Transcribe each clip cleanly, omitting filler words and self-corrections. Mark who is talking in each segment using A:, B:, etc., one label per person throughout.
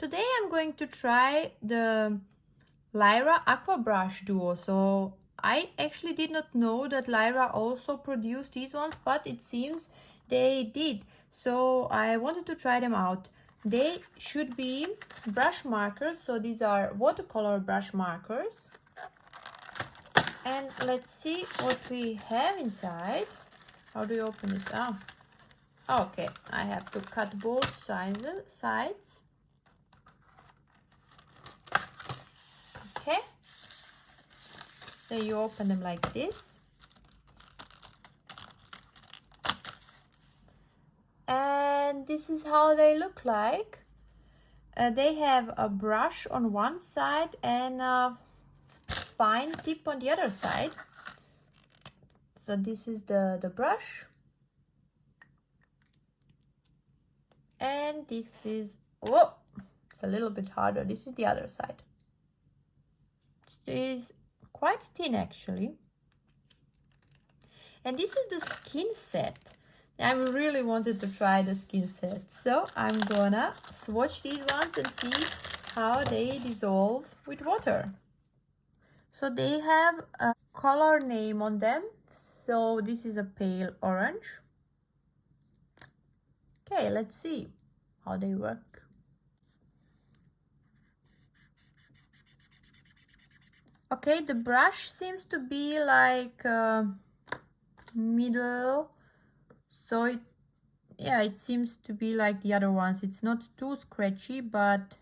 A: Today I'm going to try the Lyra Aqua Brush Duo. So I actually did not know that Lyra also produced these ones, but it seems they did. So I wanted to try them out. They should be brush markers. So these are watercolor brush markers. And let's see what we have inside. How do you open this? Oh, okay. I have to cut both sides. Okay. So you open them like this. And this is how they look like. They have a brush on one side and a fine tip on the other side. So this is the brush. And this is, whoa, it's a little bit harder. This is the other side. It is quite thin actually. And this is the skin set. I really wanted to try the skin set. So I'm gonna swatch these ones and see how they dissolve with water. So they have a color name on them. So this is a pale orange. Okay, let's see how they work. Okay, the brush seems to be like middle. So it seems to be like the other ones. It's not too scratchy, but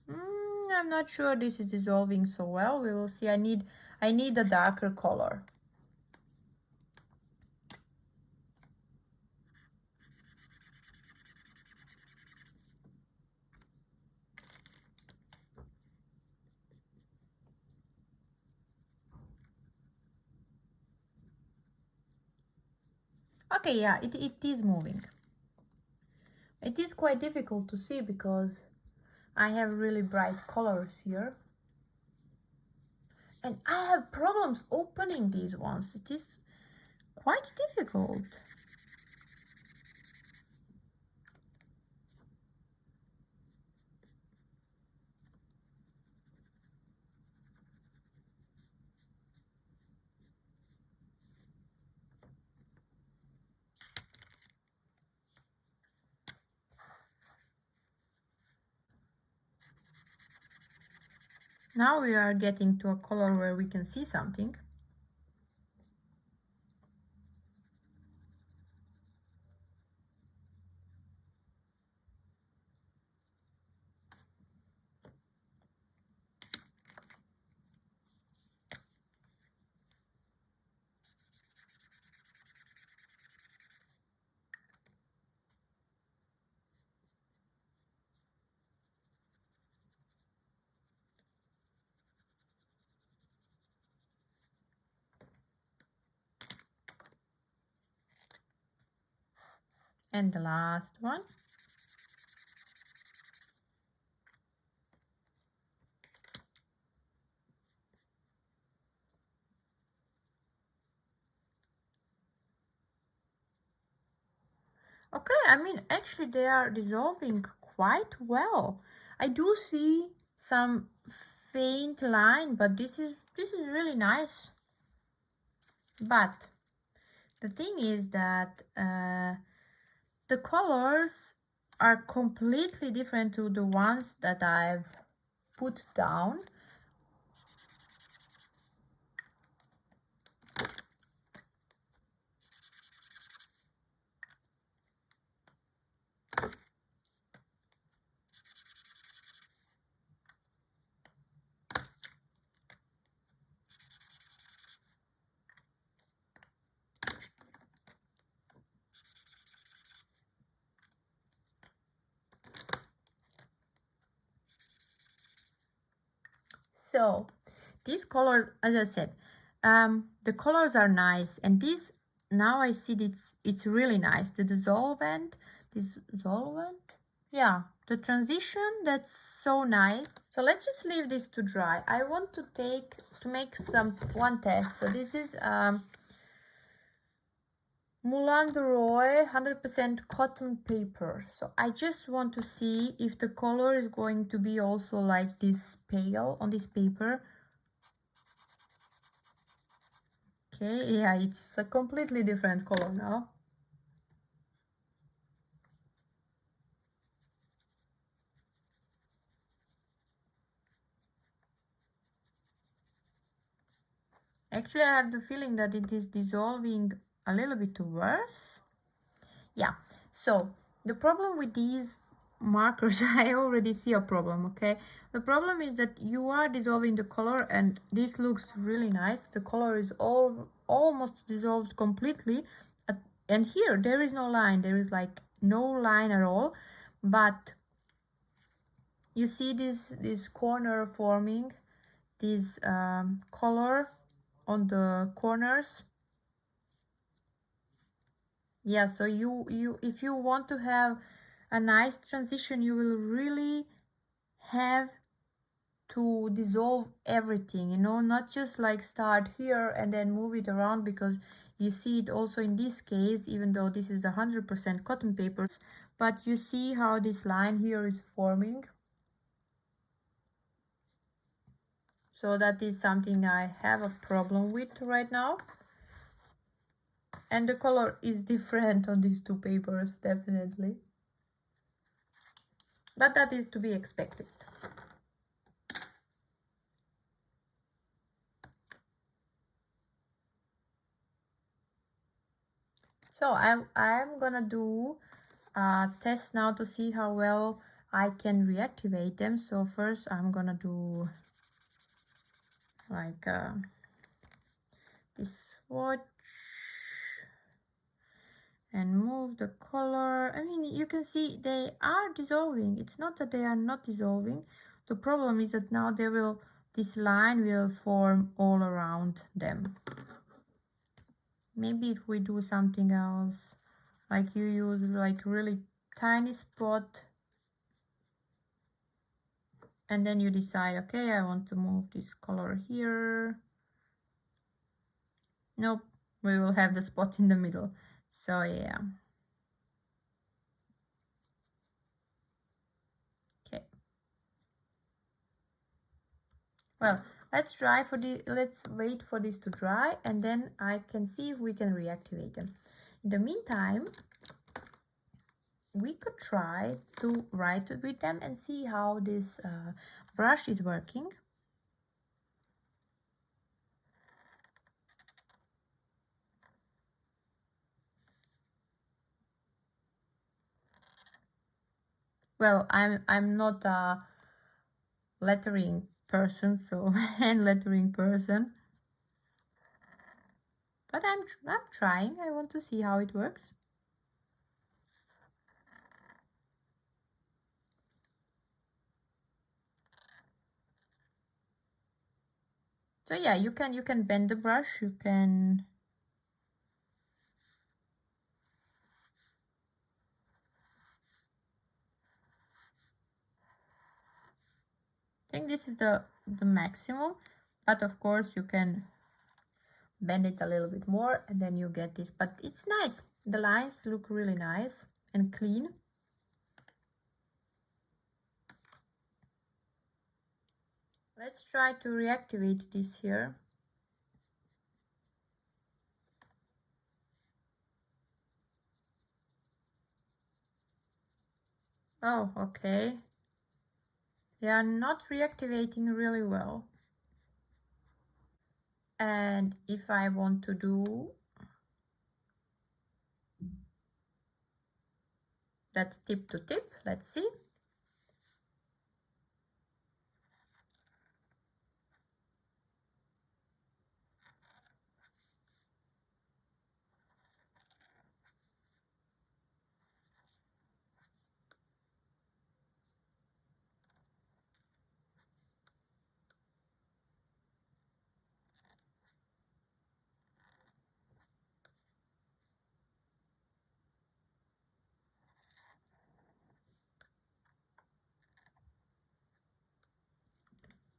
A: I'm not sure this is dissolving so well. We will see. I need a darker color. Okay, yeah, it is moving. It is quite difficult to see because I have really bright colors here. And I have problems opening these ones. It is quite difficult. Now we are getting to a color where we can see something. And the last one. Okay, I mean, actually they are dissolving quite well. I do see some faint line, but this is really nice. But the thing is that the colors are completely different to the ones that I've put down. So these colors, as I said, the colors are nice, and this, now I see it's really nice. The dissolvent, yeah, the transition, that's so nice. So let's just leave this to dry. I want to make one test. So this is Moulin de Roy 100% cotton paper. So I just want to see if the color is going to be also like this pale on this paper. Okay, yeah, it's a completely different color now. Actually, I have the feeling that it is dissolving a little bit worse. Yeah, so the problem with these markers, I already see a problem, okay? The problem is that you are dissolving the color and this looks really nice. The color is almost dissolved completely. And here, there is no line. There is like no line at all. But you see this corner forming, this color on the corners. Yeah, so you if you want to have a nice transition, you will really have to dissolve everything, you know, not just like start here and then move it around, because you see it also in this case, even though this is 100% cotton paper, but you see how this line here is forming. So that is something I have a problem with right now. And the color is different on these two papers, definitely. But that is to be expected. So I'm gonna do a test now to see how well I can reactivate them. So first I'm gonna do like this swatch and move the color. I mean, you can see they are dissolving. It's not that they are not dissolving. The problem is that now this line will form all around them. Maybe if we do something else, like you use like really tiny spot, and then you decide, okay, I want to move this color here. Nope, we will have the spot in the middle. So yeah. Okay. Well, let's wait for this to dry, and then I can see if we can reactivate them. In the meantime, we could try to write with them and see how this brush is working. Well, I'm not a lettering person, so hand lettering person, but I'm trying. I want to see how it works. So yeah, you can bend the brush, you can I think this is the maximum, but of course you can bend it a little bit more and then you get this, but it's nice. The lines look really nice and clean. Let's try to reactivate this here. Oh, okay. Yeah, not reactivating really well. And if I want to do that tip to tip, let's see.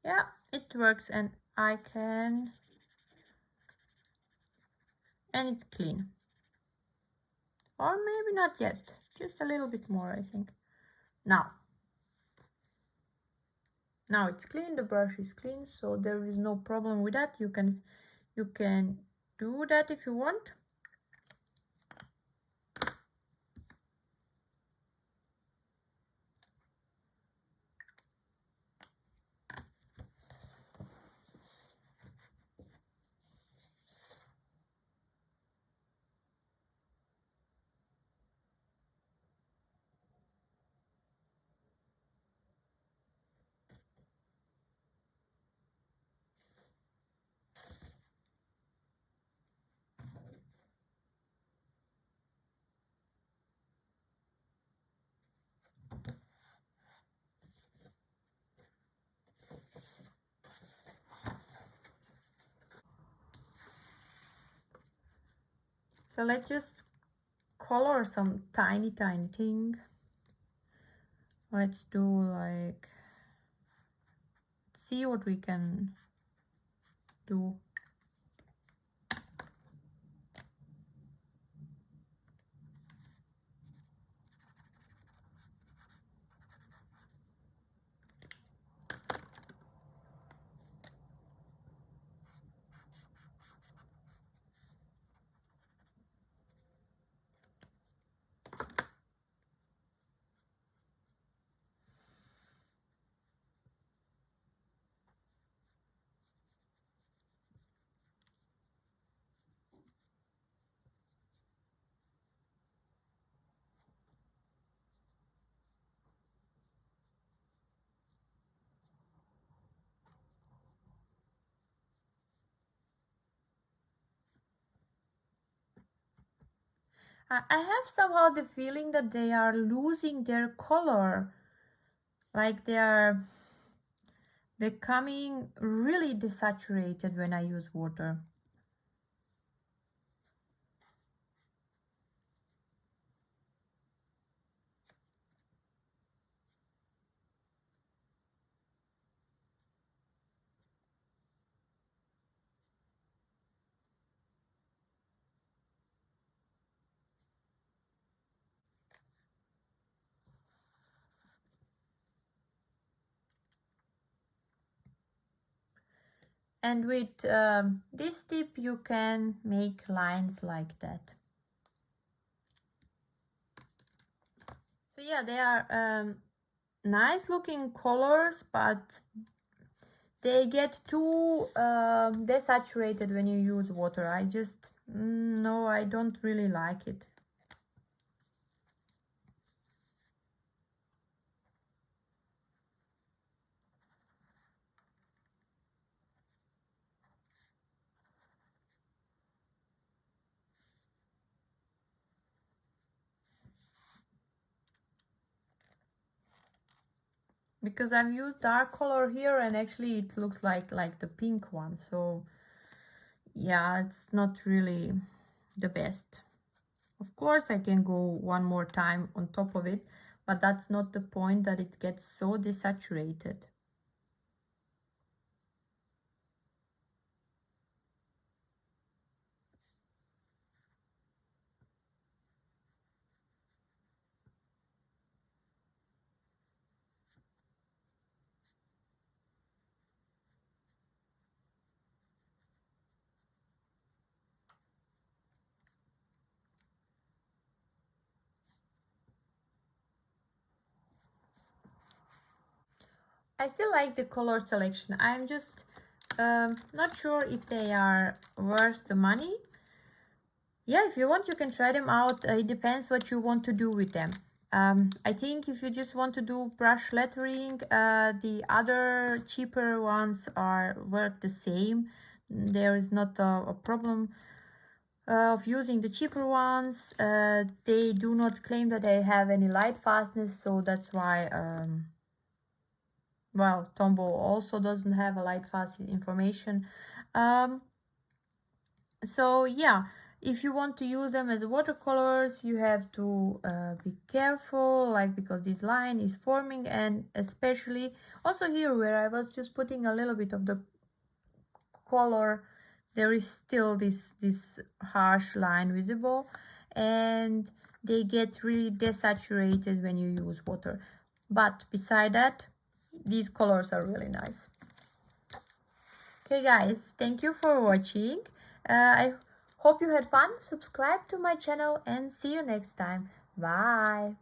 A: Yeah, it works, and I can, and it's clean. or maybe not yet, just a little bit more, I think. Now it's clean, the brush is clean, so there is no problem with that. You can do that if you want. So let's just color some tiny thing. Let's do like, see what we can do. I have somehow the feeling that they are losing their color, like they are becoming really desaturated when I use water. And with this tip you can make lines like that. So yeah, they are nice looking colors, but they get too desaturated when you use water. I just, no, I don't really like it. Because I've used dark color here and actually it looks like the pink one. So yeah, it's not really the best. Of course, I can go one more time on top of it, but that's not the point, that it gets so desaturated. I still like the color selection. I'm just not sure if they are worth the money. Yeah, if you want, you can try them out. It depends what you want to do with them. I think if you just want to do brush lettering, the other cheaper ones work the same. There is not a problem of using the cheaper ones. They do not claim that they have any light fastness, so that's why well, Tombow also doesn't have a light fast information. So yeah, if you want to use them as watercolors, you have to be careful, like, because this line is forming, and especially also here where I was just putting a little bit of the color, there is still this harsh line visible, and they get really desaturated when you use water. But beside that, these colors are really nice. Okay guys, thank you for watching. I hope you had fun. Subscribe to my channel and see you next time. Bye.